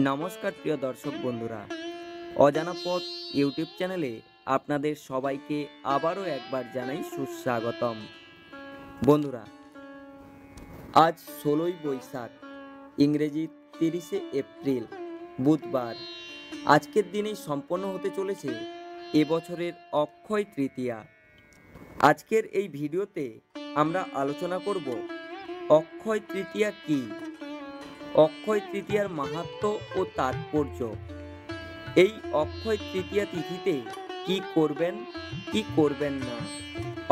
নমস্কার প্রিয় দর্শক বন্ধুরা, অজানা পথ ইউটিউব চ্যানেলে আপনাদের সবাইকে আবারও একবার জানাই সুস্বাগতম। বন্ধুরা, আজ ১৬ই বৈশাখ, ইংরেজি ৩০শে এপ্রিল, বুধবার। আজকের দিনেই সম্পন্ন হতে চলেছে এবছরের অক্ষয় তৃতীয়া। আজকের এই ভিডিওতে আমরা আলোচনা করব অক্ষয় তৃতীয়া কী, অক্ষয় তৃতীয়ার মাহাত্ম্য ও তাৎপর্য। এই অক্ষয় তৃতীয়া তিথিতে কি করবেন, কি করবেন না,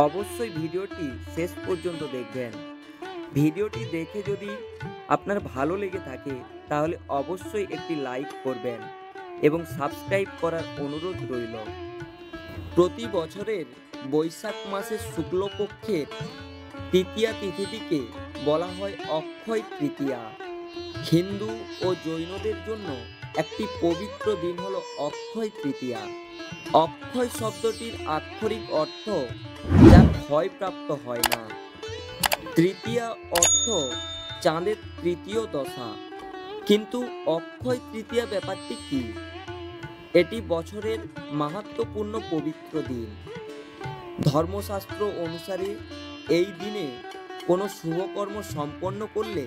অবশ্যই ভিডিওটি শেষ পর্যন্ত দেখবেন। ভিডিওটি দেখে যদি আপনার ভালো লেগে থাকে তাহলে অবশ্যই একটি লাইক করবেন এবং সাবস্ক্রাইব করার অনুরোধ রইল। প্রতি বছরের বৈশাখ মাসের শুক্লপক্ষের তৃতীয়া তিথিটিকে বলা হয় অক্ষয় তৃতীয়া। হিন্দু ও জৈনদের জন্য একটি পবিত্র দিন হলো অক্ষয় তৃতীয়া। অক্ষয় শব্দটির আক্ষরিক অর্থ যা ক্ষয়প্রাপ্ত হয় না। তৃতীয়া অর্থ চাঁদের তৃতীয় দশা। কিন্তু অক্ষয় তৃতীয়া ব্যাপারটি কি? এটি বছরের মাহাত্ম্যপূর্ণ পবিত্র দিন। ধর্মশাস্ত্র অনুসারে এই দিনে কোনো শুভকর্ম সম্পন্ন করলে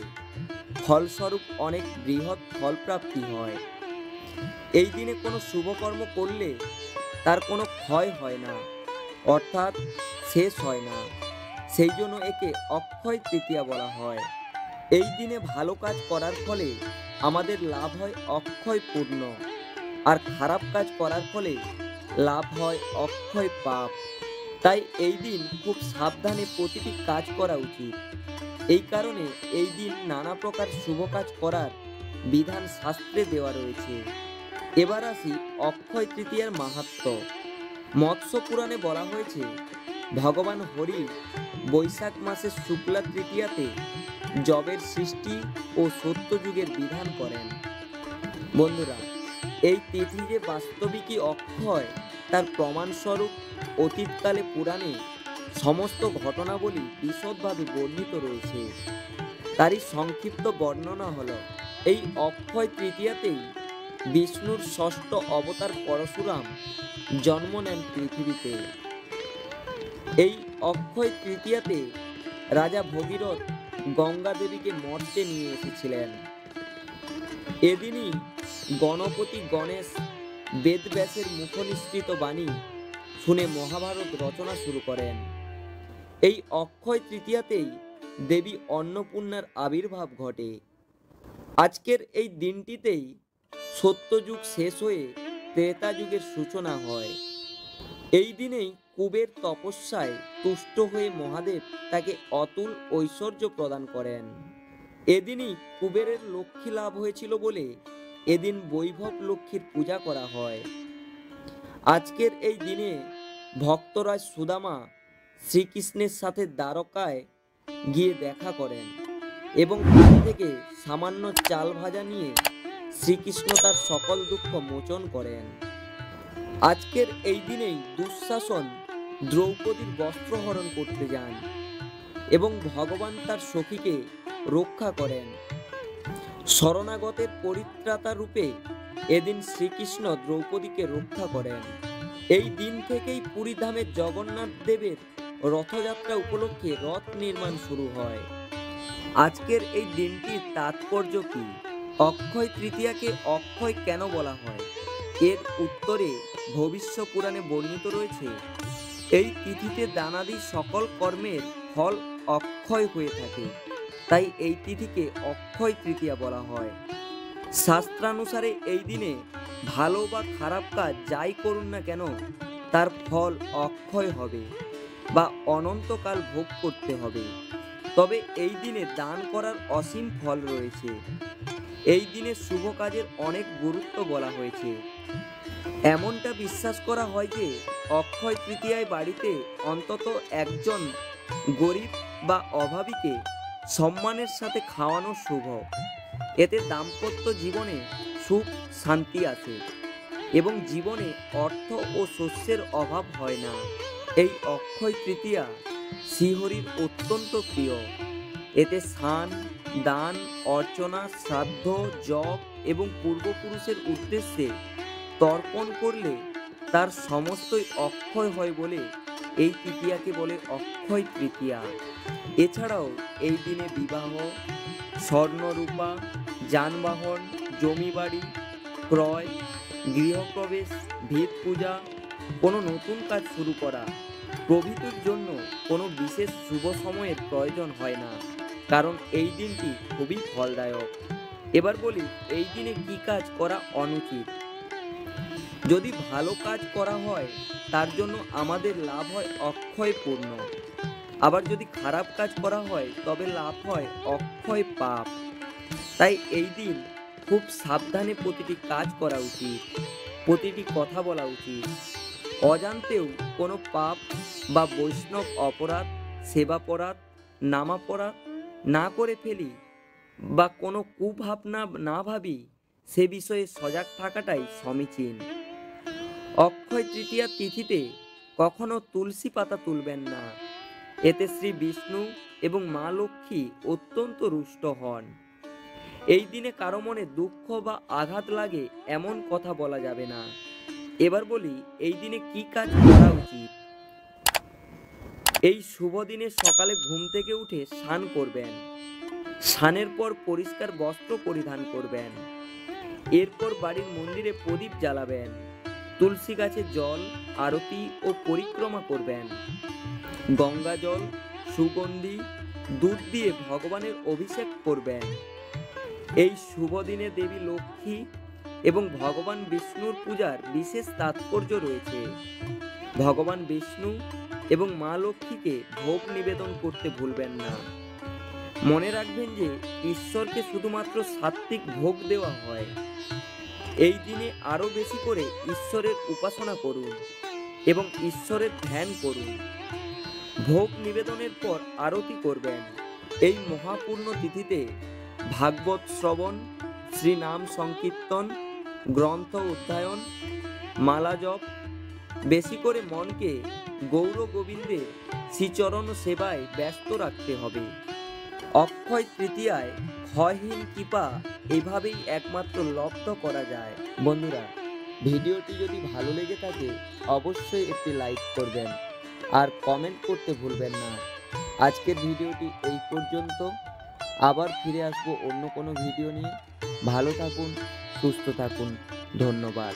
ফলস্বরূপ অনেক বৃহৎ ফলপ্রাপ্তি হয়। এই দিনে কোনো শুভকর্ম করলে তার কোনো ক্ষয় হয় না, অর্থাৎ শেষ হয় না। সেই জন্য একে অক্ষয় তৃতীয়া বলা হয়। এই দিনে ভালো কাজ করার ফলে আমাদের লাভ হয় অক্ষয় পূর্ণ, আর খারাপ কাজ করার ফলে লাভ হয় অক্ষয় পাপ। তাই এই দিন খুব সাবধানে প্রতিটি কাজ করা উচিত। এই কারণে এই দিন নানা প্রকার শুভ কাজ করার বিধান শাস্ত্রে দেওয়া রয়েছে। এবার আসি অক্ষয় তৃতীয়ার মাহাত্ম্য। মৎস্য পুরাণে বলা হয়েছে, ভগবান হরি বৈশাখ মাসের শুক্লা তৃতীয়াতে জবের সৃষ্টি ও সত্যযুগের বিধান করেন। বন্ধুরা, এই তিথি যে বাস্তবিকই অক্ষয় তার প্রমাণস্বরূপ অতীতকালে পুরাণে সমস্ত ঘটনাবলী বিশদভাবে বর্ণিত রয়েছে। তারই সংক্ষিপ্ত বর্ণনা হলো, এই অক্ষয় তৃতীয়াতেই বিষ্ণুর ষষ্ঠ অবতার পরশুরাম জন্ম নেন পৃথিবীতে। এই অক্ষয় তৃতীয়াতে রাজা ভগীরথ গঙ্গা দেবীকে মর্তে নিয়ে এসেছিলেন। এদিনই গণপতি গণেশ বেদব্যাসের মুখনিসৃত বাণী শুনে মহাভারত রচনা শুরু করেন। এই অক্ষয় তৃতীয়াতেই দেবী অন্নপূর্ণার আবির্ভাব ঘটে। আজকের এই দিনটিতেই সত্যযুগ শেষ হয়ে ত্রেতা যুগের সূচনা হয়। এই দিনেই কুবের তপস্যায় তুষ্ট হয়ে মহাদেব তাকে অতুল ঐশ্বর্য প্রদান করেন। এদিনই কুবেরের লক্ষ্মী লাভ হয়েছিল বলে এদিন বৈভব লক্ষ্মীর পূজা করা হয়। আজকের এই দিনে ভক্তরাজ সুদামা শ্রীকৃষ্ণের সাথে দ্বারকায় গিয়ে দেখা করেন এবং তার থেকে সামান্য চাল ভাজা নিয়ে শ্রীকৃষ্ণ তার সকল দুঃখ মোচন করেন। আজকের এই দিনেই দুঃশাসন দ্রৌপদীর বস্ত্রহরণ করতে যান এবং ভগবান তার সখীকে রক্ষা করেন। শরণাগতের পরিত্রাতা রূপে এদিন শ্রীকৃষ্ণ দ্রৌপদীকে রক্ষা করেন। এই দিন থেকেই পুরীধামে জগন্নাথ দেবের রথযাত্রা উপলক্ষে রথ নির্মাণ শুরু হয়। আজকের এই দিনটির তাৎপর্য কি? অক্ষয় তৃতীয়াকে অক্ষয় কেন বলা হয়? এর উত্তরে ভবিষ্য পুরাণে বর্ণিত রয়েছে, এই তিথিতে দানাদি সকল কর্মের ফল অক্ষয় হয়ে থাকে, তাই এই তিথিকে অক্ষয় তৃতীয়া বলা হয়। শাস্ত্রানুসারে এই দিনে ভালো বা খারাপ কাজ যাই করুন না কেন তার ফল অক্ষয় হবে বা অনন্তকাল ভোগ করতে হবে। তবে এই দিনে দান করার অসীম ফল রয়েছে। এই দিনে শুভ কাজের অনেক গুরুত্ব বলা হয়েছে। এমনটা বিশ্বাস করা হয় যে অক্ষয় তৃতীয়ায় বাড়িতে অন্তত একজন গরিব বা অভাবীকে সম্মানের সাথে খাওয়ানো শুভ। এতে দাম্পত্য জীবনে সুখ শান্তি আসে এবং জীবনে অর্থ ও শস্যের অভাব হয় না। এই অক্ষয় তৃতীয়া শ্রীহরির অত্যন্ত প্রিয়। এতে স্নান, দান, অর্চনা, শ্রাদ্ধ, জপ এবং পূর্বপুরুষের উদ্দেশ্যে তর্পণ করলে তার সমস্তই অক্ষয় হয় বলে এই তৃতীয়াকে বলে অক্ষয় তৃতীয়া। এছাড়াও এই দিনে বিবাহ, স্বর্ণরূপা, যানবাহন, জমি বাড়ি ক্রয়, গৃহপ্রবেশ, ভিত পূজা, কোনো নতুন কাজ শুরু করা প্রভৃতির জন্য কোনো বিশেষ শুভ সময়ের প্রয়োজন হয় না, কারণ এই দিনটি খুবই ফলদায়ক। এবার বলি এই দিনে কি কাজ করা অনুচিত। যদি ভালো কাজ করা হয় তার জন্য আমাদের লাভ হয় অক্ষয় পূর্ণ, আবার যদি খারাপ কাজ করা হয় তবে লাভ হয় অক্ষয় পাপ। তাই এই দিন খুব সাবধানে প্রতিটি কাজ করা উচিত, প্রতিটি কথা বলা উচিত। অজান্তেও কোনো পাপ বা বৈষ্ণব অপরাধ, সেবাপরাধ, নামাপরাধ না করে ফেলি বা কোনো কুভাবনা না ভাবি, সে বিষয়ে সজাগ থাকাটাই সমীচীন। অক্ষয় তৃতীয়া তিথিতে কখনো তুলসী পাতা তুলবেন না, এতে শ্রী বিষ্ণু এবং মা লক্ষ্মী অত্যন্ত রুষ্ট হন। এই দিনে কারো মনে দুঃখ বা আঘাত লাগে এমন কথা বলা যাবে না। এবার বলি এই দিনে কি কাজ করা উচিত। এই শুভ দিনে সকালে ঘুম থেকে উঠে স্নান করবেন, স্নানের পর পরিষ্কার বস্ত্র পরিধান করবেন, এরপর বাড়ির মন্দিরে প্রদীপ জ্বালাবেন, তুলসী গাছে জল, আরতি ও পরিক্রমা করবেন, গঙ্গা জল, সুগন্ধি, দুধ দিয়ে ভগবানের অভিষেক করবেন। এই শুভ দিনে দেবী লক্ষ্মী এবং ভগবান বিষ্ণুর পূজার বিশেষ তাৎপর্য রয়েছে। ভগবান বিষ্ণু এবং মা লক্ষ্মীকে ভোগ নিবেদন করতে ভুলবেন না। মনে রাখবেন যে ঈশ্বরকে শুধুমাত্র সাত্ত্বিক ভোগ দেওয়া হয়। এই দিনে আরো বেশি করে ঈশ্বরের উপাসনা করুন এবং ঈশ্বরের ধ্যান করুন। ভোগ নিবেদনের পর আরতি করবেন। এই মহাপূর্ণ তিথিতে ভাগবত শ্রবণ, শ্রীনাম সংকীর্তন, গ্রন্থ অধ্যয়ন, মালা জপ, বেশি করে মনকে গৌর গোবিন্দের শ্রীচরণ সেবায় ব্যস্ত রাখতে হবে। অক্ষয় তৃতীয়ায় ক্ষয়হীন কৃপা এভাবেই একমাত্র লব্ধ করা যায়। বন্ধুরা, ভিডিওটি যদি ভালো লেগে থাকে অবশ্যই একটি লাইক করবেন আর কমেন্ট করতে ভুলবেন না। আজকের ভিডিওটি এই পর্যন্ত, আবার ফিরে আসবো অন্য কোনো ভিডিও নিয়ে। ভালো থাকুন, সুস্থ থাকুন, ধন্যবাদ।